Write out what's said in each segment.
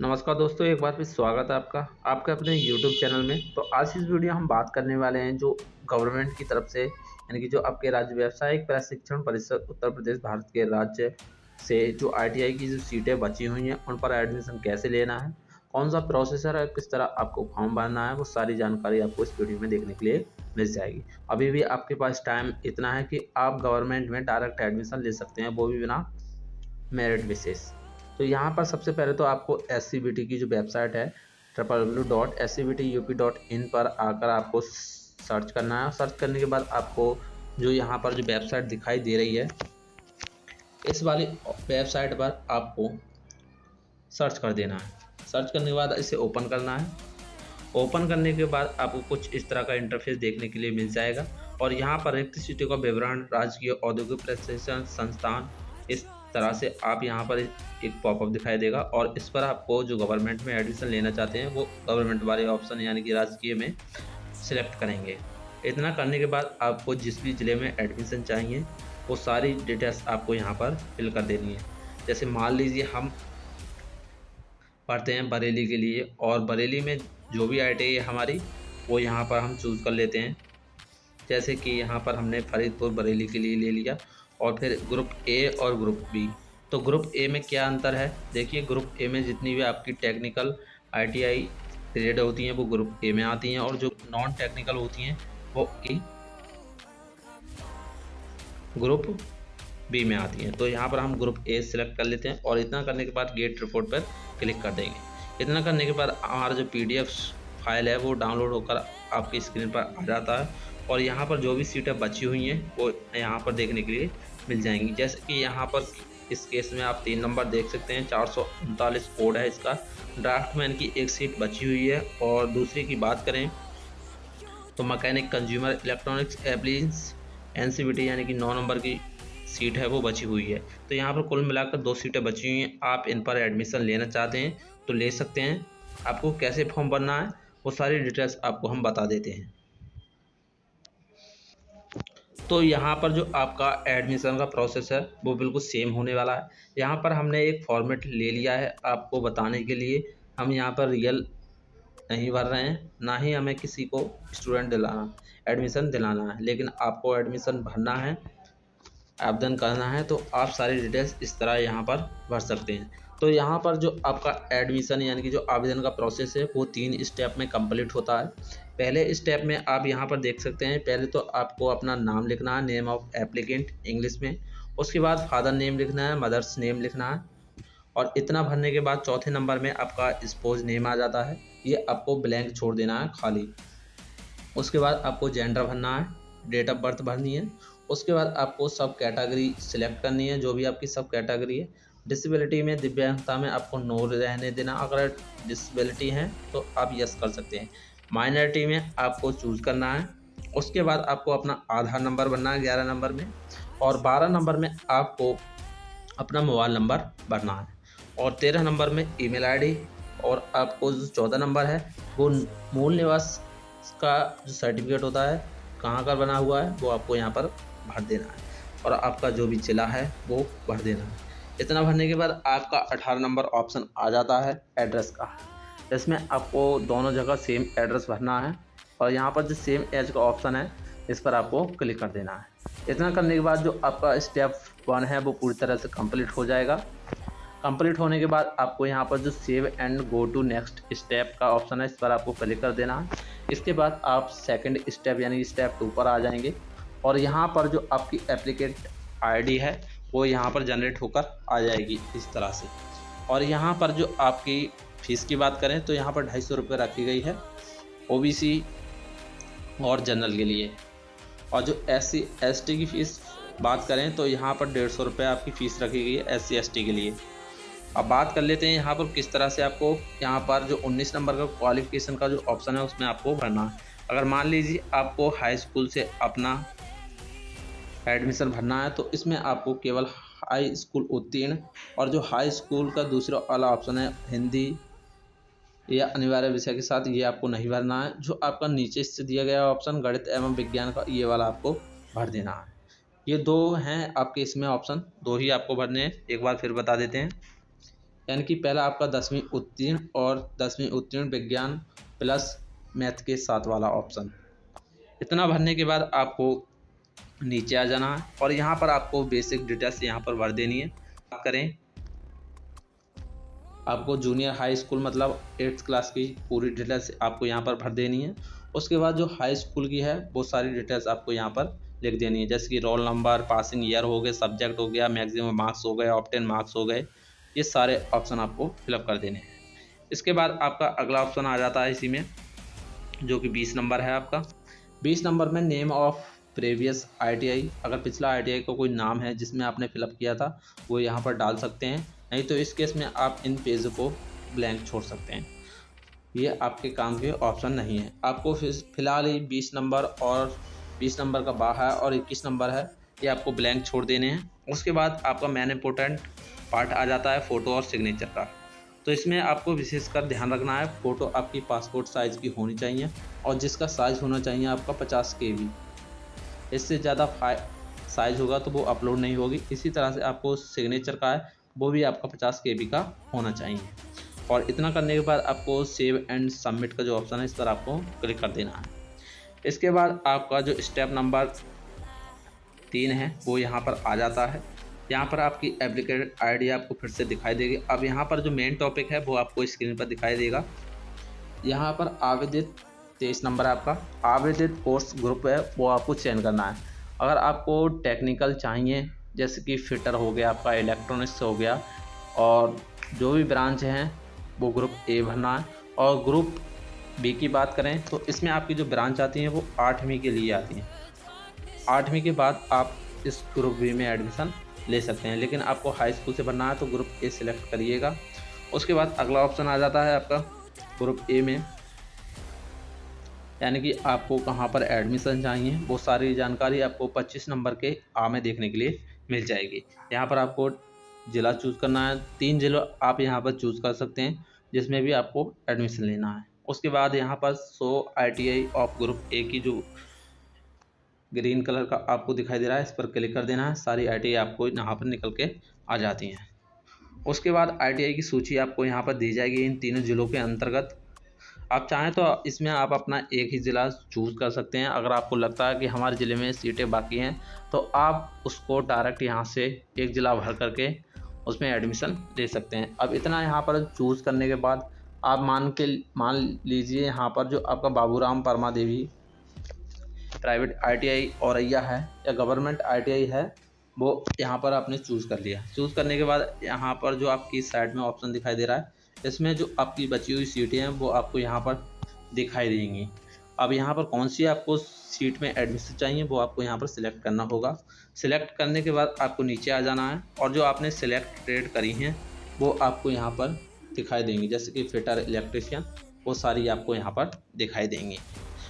नमस्कार दोस्तों, एक बार फिर स्वागत है आपका आपके अपने YouTube चैनल में। तो आज इस वीडियो हम बात करने वाले हैं जो गवर्नमेंट की तरफ से यानी कि जो आपके राज्य व्यावसायिक प्रशिक्षण परिषद उत्तर प्रदेश भारत के राज्य से जो ITI की जो सीटें बची हुई हैं उन पर एडमिशन कैसे लेना है, कौन सा प्रोसेसर है, किस तरह आपको फॉर्म भरना है, वो सारी जानकारी आपको इस वीडियो में देखने के लिए मिल जाएगी। अभी भी आपके पास टाइम इतना है कि आप गवर्नमेंट में डायरेक्ट एडमिशन ले सकते हैं, वो भी बिना मेरिट बेसिस। तो यहाँ पर सबसे पहले तो आपको SCBT की जो वेबसाइट है www.scbtup.in पर आकर आपको सर्च करना है। सर्च करने के बाद आपको जो यहाँ पर जो वेबसाइट दिखाई दे रही है, इस वाली वेबसाइट पर आपको सर्च कर देना है। सर्च करने के बाद इसे ओपन करना है। ओपन करने के बाद आपको कुछ इस तरह का इंटरफेस देखने के लिए मिल जाएगा और यहाँ पर रिक्त सीटों का विवरण, राजकीय औद्योगिक प्रशिक्षण संस्थान, इस तरह से आप यहाँ पर एक पॉपअप दिखाई देगा और इस पर आपको जो गवर्नमेंट में एडमिशन लेना चाहते हैं वो गवर्नमेंट वाले ऑप्शन यानी कि राजकीय में सिलेक्ट करेंगे। इतना करने के बाद आपको जिस भी ज़िले में एडमिशन चाहिए वो सारी डिटेल्स आपको यहाँ पर फिल कर देनी है। जैसे मान लीजिए हम पढ़ते हैं बरेली के लिए और बरेली में जो भी ITI है हमारी वो यहाँ पर हम चूज़ कर लेते हैं। जैसे कि यहाँ पर हमने फरीदपुर बरेली के लिए ले लिया और फिर ग्रुप A और ग्रुप B। तो ग्रुप A में क्या अंतर है, देखिए ग्रुप A में जितनी भी आपकी टेक्निकल ITI ट्रेड होती हैं वो ग्रुप A में आती हैं और जो नॉन टेक्निकल होती हैं वो ग्रुप B में आती हैं। तो यहाँ पर हम ग्रुप A सिलेक्ट कर लेते हैं और इतना करने के बाद गेट रिपोर्ट पर क्लिक कर देंगे। इतना करने के बाद हमारा जो PDF फाइल है वो डाउनलोड होकर आपकी स्क्रीन पर आ जाता है और यहाँ पर जो भी सीटें बची हुई हैं वो यहाँ पर देखने के लिए मिल जाएंगी। जैसे कि यहाँ पर इस केस में आप 3 नंबर देख सकते हैं, 439 कोड है इसका। ड्राफ्टमैन की एक सीट बची हुई है और दूसरी की बात करें तो मैकेनिक कंज्यूमर इलेक्ट्रॉनिक्स एप्लीकेंस NCVT यानी कि 9 नंबर की सीट है वो बची हुई है। तो यहाँ पर कुल मिलाकर 2 सीटें बची हुई हैं। आप इन पर एडमिशन लेना चाहते हैं तो ले सकते हैं। आपको कैसे फॉर्म भरना है वो सारी डिटेल्स आपको हम बता देते हैं। तो यहाँ पर जो आपका एडमिशन का प्रोसेस है वो बिल्कुल सेम होने वाला है। यहाँ पर हमने एक फॉर्मेट ले लिया है आपको बताने के लिए। हम यहाँ पर रियल नहीं भर रहे हैं, ना ही हमें किसी को एडमिशन दिलाना है, लेकिन आपको एडमिशन भरना है, आवेदन करना है। तो आप सारी डिटेल्स इस तरह यहाँ पर भर सकते हैं। तो यहाँ पर जो आपका एडमिशन यानी कि जो आवेदन का प्रोसेस है वो 3 स्टेप में कंप्लीट होता है। पहले स्टेप में आप यहाँ पर देख सकते हैं, पहले तो आपको अपना नाम लिखना है, नेम ऑफ एप्लीकेंट इंग्लिश में। उसके बाद फादर नेम लिखना है, मदर्स नेम लिखना है और इतना भरने के बाद चौथे नंबर में आपका स्पोज नेम आ जाता है। ये आपको ब्लैंक छोड़ देना है खाली। उसके बाद आपको जेंडर भरना है, डेट ऑफ बर्थ भरनी है। उसके बाद आपको सब कैटेगरी सिलेक्ट करनी है, जो भी आपकी सब कैटेगरी है। डिसेबिलिटी में, दिव्यांगता में आपको नो रहने देना, अगर डिसेबिलिटी है तो आप यस कर सकते हैं। माइनॉरिटी में आपको चूज़ करना है। उसके बाद आपको अपना आधार नंबर भरना है 11 नंबर में और 12 नंबर में आपको अपना मोबाइल नंबर भरना है और 13 नंबर में ईमेल ID और आपको जो 14 नंबर है वो मूल निवास का जो सर्टिफिकेट होता है कहाँ का बना हुआ है वो आपको यहाँ पर भर देना है और आपका जो भी जिला है वो भर देना है। इतना भरने के बाद आपका 18 नंबर ऑप्शन आ जाता है एड्रेस का। इसमें आपको दोनों जगह सेम एड्रेस भरना है और यहाँ पर जो सेम एज का ऑप्शन है इस पर आपको क्लिक कर देना है। इतना करने के बाद जो आपका स्टेप 1 है वो पूरी तरह से कंप्लीट हो जाएगा। कंप्लीट होने के बाद आपको यहाँ पर जो save and go to next step का ऑप्शन है इस पर आपको क्लिक कर देना है। इसके बाद आप सेकंड स्टेप यानी स्टेप 2 पर आ जाएंगे और यहाँ पर जो आपकी एप्लीकेंट ID है वो यहाँ पर जनरेट होकर आ जाएगी इस तरह से। और यहाँ पर जो आपकी फ़ीस की बात करें तो यहाँ पर 250 रुपये रखी गई है OBC और जनरल के लिए। और जो SC ST की फ़ीस बात करें तो यहाँ पर 150 रुपये आपकी फ़ीस रखी गई है SC ST के लिए। अब बात कर लेते हैं यहाँ पर किस तरह से आपको यहाँ पर जो 19 नंबर का क्वालिफिकेशन का जो ऑप्शन है उसमें आपको भरना है। अगर मान लीजिए आपको हाई स्कूल से अपना एडमिशन भरना है तो इसमें आपको केवल हाई स्कूल उत्तीर्ण और जो हाई स्कूल का दूसरा वाला ऑप्शन है हिंदी या अनिवार्य विषय के साथ, ये आपको नहीं भरना है। जो आपका नीचे से दिया गया ऑप्शन गणित एवं विज्ञान का, ये वाला आपको भर देना है। ये 2 हैं आपके इसमें ऑप्शन, 2 ही आपको भरने हैं। एक बार फिर बता देते हैं। यानी कि पहला आपका 10वीं उत्तीर्ण और 10वीं उत्तीर्ण विज्ञान प्लस मैथ के साथ वाला ऑप्शन। इतना भरने के बाद आपको नीचे आ जाना है और यहाँ पर आपको बेसिक डिटेल्स यहाँ पर भर देनी है। बात करें आपको जूनियर हाई स्कूल मतलब 8th क्लास की पूरी डिटेल्स आपको यहाँ पर भर देनी है। उसके बाद जो हाई स्कूल की है वो सारी डिटेल्स आपको यहाँ पर लिख देनी है, जैसे कि रोल नंबर, पासिंग ईयर हो गए, सब्जेक्ट हो गया, मैक्सिमम मार्क्स हो गए, ऑप्टेन मार्क्स हो गए, ये सारे ऑप्शन आपको फिलअप कर देने हैं। इसके बाद आपका अगला ऑप्शन आ जाता है इसी में, जो कि 20 नंबर है आपका। 20 नंबर में नेम ऑफ प्रीवियस ITI, अगर पिछला ITI का कोई नाम है जिसमें आपने फिलअप किया था वो यहाँ पर डाल सकते हैं, नहीं तो इस केस में आप इन पेज को ब्लैंक छोड़ सकते हैं। ये आपके काम के ऑप्शन नहीं है। आपको फिलहाल ही 20 नंबर और 20 नंबर का बाहर और 21 नंबर है, ये आपको ब्लैंक छोड़ देने हैं। उसके बाद आपका मेन इम्पोर्टेंट पार्ट आ जाता है फ़ोटो और सिग्नेचर का। तो इसमें आपको विशेषकर ध्यान रखना है, फ़ोटो आपकी पासपोर्ट साइज़ की होनी चाहिए और जिसका साइज़ होना चाहिए आपका 50 KB। इससे ज़्यादा साइज़ होगा तो वो अपलोड नहीं होगी। इसी तरह से आपको सिग्नेचर का है वो भी आपका 50 KB का होना चाहिए। और इतना करने के बाद आपको सेव एंड सबमिट का जो ऑप्शन है इस पर आपको क्लिक कर देना है। इसके बाद आपका जो स्टेप नंबर 3 है वो यहाँ पर आ जाता है। यहाँ पर आपकी एप्लीकेशन ID आपको फिर से दिखाई देगी। अब यहाँ पर जो मेन टॉपिक है वो आपको स्क्रीन पर दिखाई देगा। यहाँ पर आवेदित 23 नंबर आपका आवेदित कोर्स ग्रुप है वो आपको चयन करना है। अगर आपको टेक्निकल चाहिए जैसे कि फिटर हो गया, आपका इलेक्ट्रॉनिक्स हो गया, और जो भी ब्रांच हैं वो ग्रुप A भरना है। और ग्रुप B की बात करें तो इसमें आपकी जो ब्रांच आती हैं वो 8वीं के लिए आती हैं। 8वीं के बाद आप इस ग्रुप B में एडमिशन ले सकते हैं, लेकिन आपको हाई स्कूल से भरना है तो ग्रुप A सिलेक्ट करिएगा। उसके बाद अगला ऑप्शन आ जाता है आपका ग्रुप A में, यानी कि आपको कहाँ पर एडमिशन चाहिए वो सारी जानकारी आपको 25 नंबर के A में देखने के लिए मिल जाएगी। यहाँ पर आपको ज़िला चूज़ करना है। 3 जिला आप यहाँ पर चूज़ कर सकते हैं जिसमें भी आपको एडमिशन लेना है। उसके बाद यहाँ पर show ITI of group A की जो ग्रीन कलर का आपको दिखाई दे रहा है इस पर क्लिक कर देना है। सारी ITI आपको यहाँ पर निकल के आ जाती हैं। उसके बाद ITI की सूची आपको यहाँ पर दी जाएगी इन तीनों ज़िलों के अंतर्गत। आप चाहें तो इसमें आप अपना एक ही ज़िला चूज़ कर सकते हैं। अगर आपको लगता है कि हमारे ज़िले में सीटें बाकी हैं तो आप उसको डायरेक्ट यहाँ से एक ज़िला भर करके उसमें एडमिशन ले सकते हैं। अब इतना यहाँ पर चूज़ करने के बाद आप मान लीजिए यहाँ पर जो आपका बाबूराम परमा देवी प्राइवेट ITI औरैया है या गवर्नमेंट ITI है वो यहाँ पर आपने चूज़ कर लिया। चूज़ करने के बाद यहाँ पर जो आपकी साइड में ऑप्शन दिखाई दे रहा है इसमें जो आपकी बची हुई सीटें हैं वो आपको यहाँ पर दिखाई देंगी। अब यहाँ पर कौन सी आपको सीट में एडमिशन चाहिए वो आपको यहाँ पर सिलेक्ट करना होगा। सिलेक्ट करने के बाद आपको नीचे आ जाना है और जो आपने सिलेक्ट ट्रेड करी हैं वो आपको यहाँ पर दिखाई देंगी, जैसे कि फिटर, इलेक्ट्रिशियन, वो सारी आपको यहाँ पर दिखाई देंगी।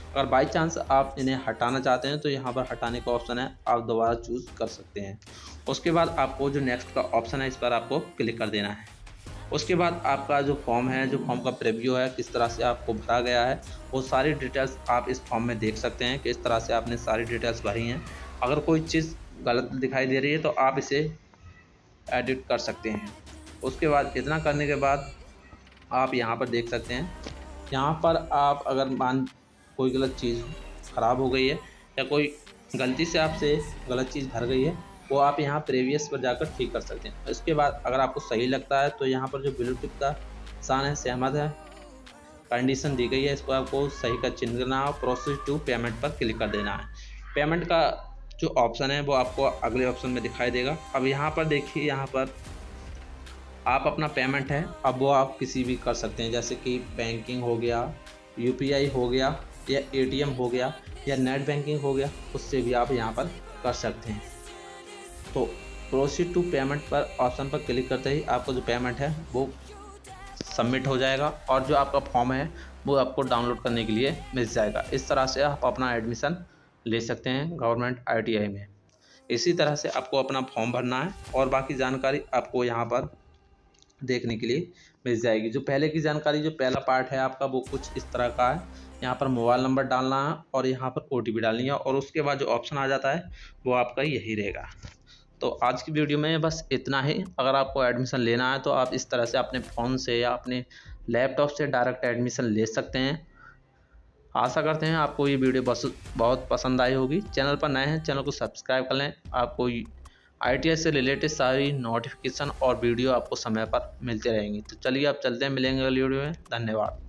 अगर बाई चांस आप इन्हें हटाना चाहते हैं तो यहाँ पर हटाने का ऑप्शन है, आप दोबारा चूज़ कर सकते हैं। उसके बाद आपको जो नेक्स्ट का ऑप्शन है इस पर आपको क्लिक कर देना है। उसके बाद आपका जो फॉर्म है, जो फॉर्म का प्रीव्यू है, किस तरह से आपको भरा गया है वो सारी डिटेल्स आप इस फॉर्म में देख सकते हैं, किस तरह से आपने सारी डिटेल्स भरी हैं। अगर कोई चीज़ गलत दिखाई दे रही है तो आप इसे एडिट कर सकते हैं। उसके बाद इतना करने के बाद आप यहाँ पर देख सकते हैं, यहाँ पर आप अगर कोई गलत चीज़ ख़राब हो गई है या कोई गलती से आपसे गलत चीज़ भर गई है वो आप यहाँ प्रीवियस पर जाकर ठीक कर सकते हैं। इसके बाद अगर आपको सही लगता है तो यहाँ पर जो ब्लू टिक का निशान है, सहमत है, कंडीशन दी गई है, इसको आपको सही का चिन्ह करना है और प्रोसेस टू पेमेंट पर क्लिक कर देना है। पेमेंट का जो ऑप्शन है वो आपको अगले ऑप्शन में दिखाई देगा। अब यहाँ पर देखिए, यहाँ पर आप अपना पेमेंट है अब वो आप किसी भी कर सकते हैं, जैसे कि बैंकिंग हो गया, UPI हो गया या ATM हो गया या नेट बैंकिंग हो गया, उससे भी आप यहाँ पर कर सकते हैं। तो प्रोसीड टू पेमेंट पर ऑप्शन पर क्लिक करते ही आपका जो पेमेंट है वो सबमिट हो जाएगा और जो आपका फॉर्म है वो आपको डाउनलोड करने के लिए मिल जाएगा। इस तरह से आप अपना एडमिशन ले सकते हैं गवर्नमेंट ITI में। इसी तरह से आपको अपना फॉर्म भरना है और बाकी जानकारी आपको यहाँ पर देखने के लिए मिल जाएगी। जो पहले की जानकारी, जो पहला पार्ट है आपका वो कुछ इस तरह का है। यहाँ पर मोबाइल नंबर डालना है और यहाँ पर OTP डालनी है और उसके बाद जो ऑप्शन आ जाता है वो आपका यही रहेगा। तो आज की वीडियो में बस इतना ही। अगर आपको एडमिशन लेना है तो आप इस तरह से अपने फ़ोन से या अपने लैपटॉप से डायरेक्ट एडमिशन ले सकते हैं। आशा करते हैं आपको ये वीडियो बहुत पसंद आई होगी। चैनल पर नए हैं, चैनल को सब्सक्राइब कर लें। आपको ITI से रिलेटेड सारी नोटिफिकेशन और वीडियो आपको समय पर मिलते रहेंगी। तो चलिए अब चलते हैं, मिलेंगे अगली वीडियो में। धन्यवाद।